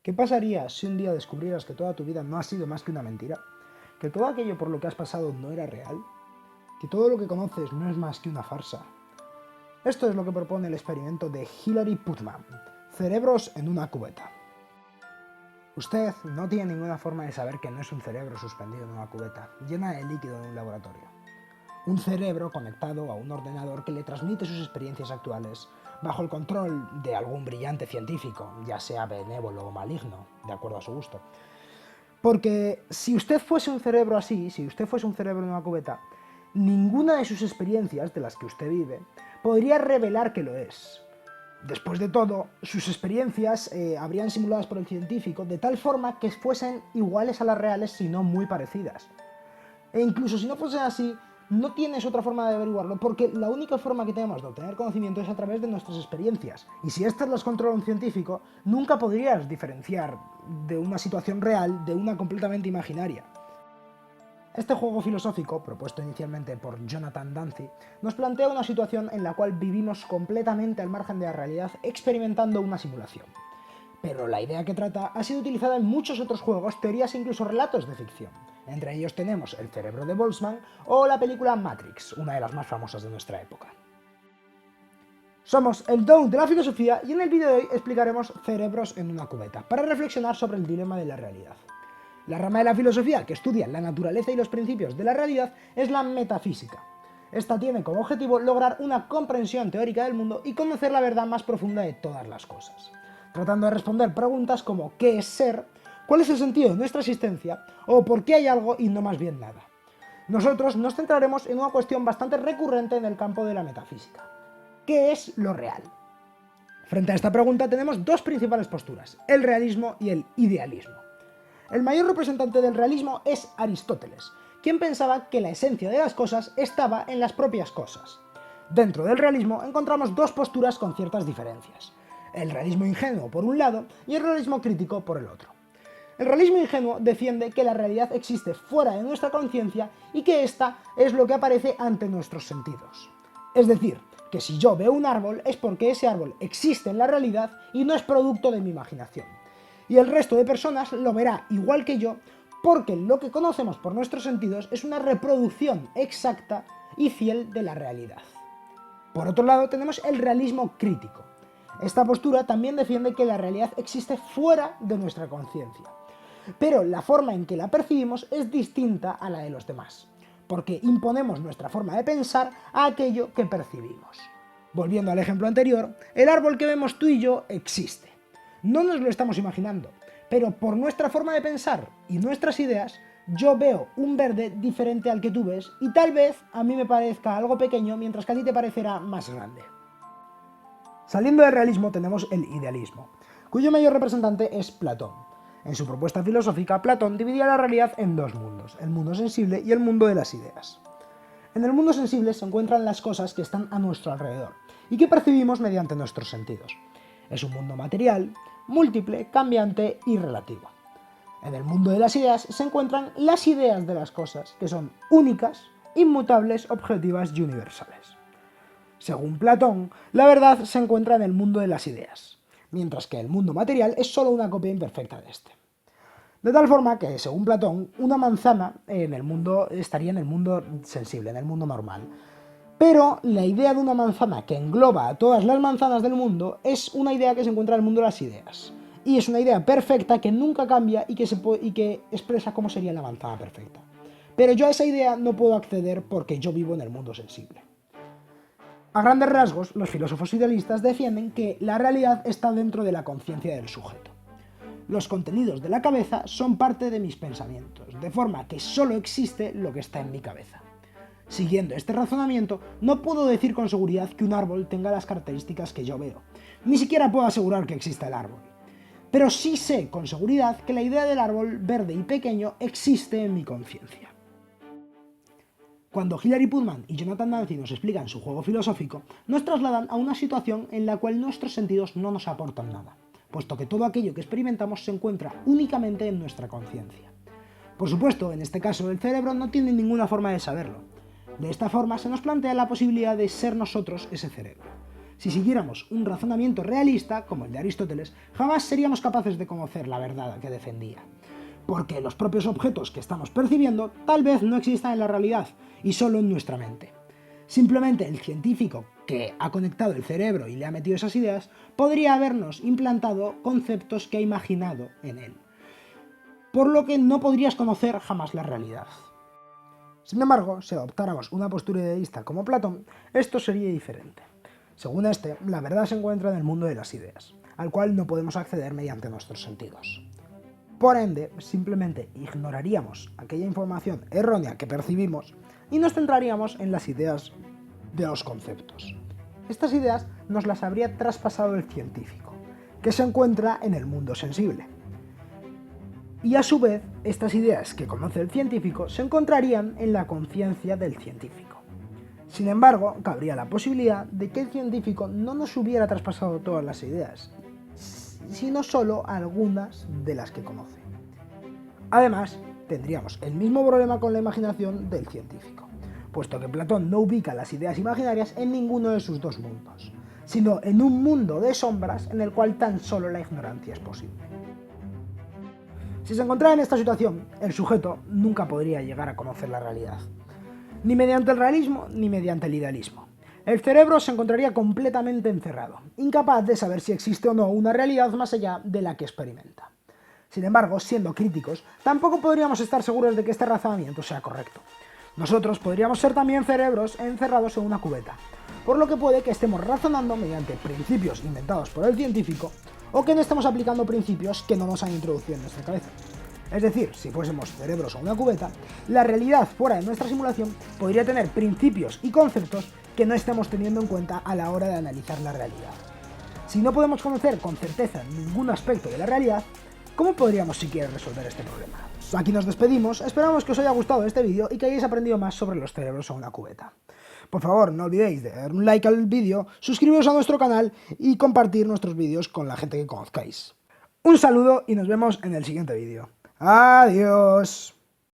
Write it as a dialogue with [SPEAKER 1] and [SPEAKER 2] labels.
[SPEAKER 1] ¿Qué pasaría si un día descubrieras que toda tu vida no ha sido más que una mentira? ¿Que todo aquello por lo que has pasado no era real? ¿Que todo lo que conoces no es más que una farsa? Esto es lo que propone el experimento de Hilary Putnam, cerebros en una cubeta. Usted no tiene ninguna forma de saber que no es un cerebro suspendido en una cubeta, llena de líquido en un laboratorio. Un cerebro conectado a un ordenador que le transmite sus experiencias actuales, bajo el control de algún brillante científico, ya sea benévolo o maligno, de acuerdo a su gusto. Porque si usted fuese un cerebro así, si usted fuese un cerebro en una cubeta, ninguna de sus experiencias, de las que usted vive, podría revelar que lo es. Después de todo, sus experiencias habrían simuladas por el científico de tal forma que fuesen iguales a las reales, si no muy parecidas. E incluso si no fuesen así, no tienes otra forma de averiguarlo, porque la única forma que tenemos de obtener conocimiento es a través de nuestras experiencias. Y si estas las controla un científico, nunca podrías diferenciar de una situación real de una completamente imaginaria. Este juego filosófico, propuesto inicialmente por Jonathan Dempsey, nos plantea una situación en la cual vivimos completamente al margen de la realidad, experimentando una simulación. Pero la idea que trata ha sido utilizada en muchos otros juegos, teorías e incluso relatos de ficción. Entre ellos tenemos El cerebro de Boltzmann o la película Matrix, una de las más famosas de nuestra época. Somos el Don de la filosofía y en el vídeo de hoy explicaremos cerebros en una cubeta, para reflexionar sobre el dilema de la realidad. La rama de la filosofía que estudia la naturaleza y los principios de la realidad es la metafísica. Esta tiene como objetivo lograr una comprensión teórica del mundo y conocer la verdad más profunda de todas las cosas, tratando de responder preguntas como ¿qué es ser?, ¿cuál es el sentido de nuestra existencia?, o ¿por qué hay algo y no más bien nada? Nosotros nos centraremos en una cuestión bastante recurrente en el campo de la metafísica. ¿Qué es lo real? Frente a esta pregunta tenemos dos principales posturas, el realismo y el idealismo. El mayor representante del realismo es Aristóteles, quien pensaba que la esencia de las cosas estaba en las propias cosas. Dentro del realismo encontramos dos posturas con ciertas diferencias, el realismo ingenuo por un lado y el realismo crítico por el otro. El realismo ingenuo defiende que la realidad existe fuera de nuestra conciencia y que ésta es lo que aparece ante nuestros sentidos. Es decir, que si yo veo un árbol es porque ese árbol existe en la realidad y no es producto de mi imaginación. Y el resto de personas lo verá igual que yo porque lo que conocemos por nuestros sentidos es una reproducción exacta y fiel de la realidad. Por otro lado tenemos el realismo crítico. Esta postura también defiende que la realidad existe fuera de nuestra conciencia, pero la forma en que la percibimos es distinta a la de los demás, porque imponemos nuestra forma de pensar a aquello que percibimos. Volviendo al ejemplo anterior, el árbol que vemos tú y yo existe. No nos lo estamos imaginando, pero por nuestra forma de pensar y nuestras ideas, yo veo un verde diferente al que tú ves y tal vez a mí me parezca algo pequeño mientras que a ti te parecerá más grande. Saliendo del realismo tenemos el idealismo, cuyo mayor representante es Platón. En su propuesta filosófica, Platón dividía la realidad en dos mundos, el mundo sensible y el mundo de las ideas. En el mundo sensible se encuentran las cosas que están a nuestro alrededor y que percibimos mediante nuestros sentidos. Es un mundo material, múltiple, cambiante y relativo. En el mundo de las ideas se encuentran las ideas de las cosas, que son únicas, inmutables, objetivas y universales. Según Platón, la verdad se encuentra en el mundo de las ideas, mientras que el mundo material es solo una copia imperfecta de este. De tal forma que, según Platón, una manzana estaría en el mundo sensible, en el mundo normal. Pero la idea de una manzana que engloba a todas las manzanas del mundo es una idea que se encuentra en el mundo de las ideas. Y es una idea perfecta que nunca cambia y que expresa cómo sería la manzana perfecta. Pero yo a esa idea no puedo acceder porque yo vivo en el mundo sensible. A grandes rasgos, los filósofos idealistas defienden que la realidad está dentro de la conciencia del sujeto. Los contenidos de la cabeza son parte de mis pensamientos, de forma que solo existe lo que está en mi cabeza. Siguiendo este razonamiento, no puedo decir con seguridad que un árbol tenga las características que yo veo, ni siquiera puedo asegurar que exista el árbol. Pero sí sé con seguridad que la idea del árbol verde y pequeño existe en mi conciencia. Cuando Hilary Putnam y Jonathan Dempsey nos explican su juego filosófico, nos trasladan a una situación en la cual nuestros sentidos no nos aportan nada, puesto que todo aquello que experimentamos se encuentra únicamente en nuestra conciencia. Por supuesto, en este caso, el cerebro no tiene ninguna forma de saberlo. De esta forma se nos plantea la posibilidad de ser nosotros ese cerebro. Si siguiéramos un razonamiento realista, como el de Aristóteles, jamás seríamos capaces de conocer la verdad que defendía. Porque los propios objetos que estamos percibiendo tal vez no existan en la realidad, y solo en nuestra mente. Simplemente el científico que ha conectado el cerebro y le ha metido esas ideas, podría habernos implantado conceptos que ha imaginado en él. Por lo que no podrías conocer jamás la realidad. Sin embargo, si adoptáramos una postura idealista como Platón, esto sería diferente. Según este, la verdad se encuentra en el mundo de las ideas, al cual no podemos acceder mediante nuestros sentidos. Por ende, simplemente ignoraríamos aquella información errónea que percibimos y nos centraríamos en las ideas de los conceptos. Estas ideas nos las habría traspasado el científico, que se encuentra en el mundo sensible. Y a su vez, estas ideas que conoce el científico se encontrarían en la conciencia del científico. Sin embargo, cabría la posibilidad de que el científico no nos hubiera traspasado todas las ideas, sino solo algunas de las que conoce. Además, tendríamos el mismo problema con la imaginación del científico, puesto que Platón no ubica las ideas imaginarias en ninguno de sus dos mundos, sino en un mundo de sombras en el cual tan solo la ignorancia es posible. Si se encontrara en esta situación, el sujeto nunca podría llegar a conocer la realidad, ni mediante el realismo ni mediante el idealismo. El cerebro se encontraría completamente encerrado, incapaz de saber si existe o no una realidad más allá de la que experimenta. Sin embargo, siendo críticos, tampoco podríamos estar seguros de que este razonamiento sea correcto. Nosotros podríamos ser también cerebros encerrados en una cubeta, por lo que puede que estemos razonando mediante principios inventados por el científico o que no estemos aplicando principios que no nos han introducido en nuestra cabeza. Es decir, si fuésemos cerebros en una cubeta, la realidad fuera de nuestra simulación podría tener principios y conceptos que no estemos teniendo en cuenta a la hora de analizar la realidad. Si no podemos conocer con certeza ningún aspecto de la realidad, ¿cómo podríamos siquiera resolver este problema? Aquí nos despedimos, esperamos que os haya gustado este vídeo y que hayáis aprendido más sobre los cerebros en una cubeta. Por favor, no olvidéis de dar un like al vídeo, suscribiros a nuestro canal y compartir nuestros vídeos con la gente que conozcáis. Un saludo y nos vemos en el siguiente vídeo. ¡Adiós!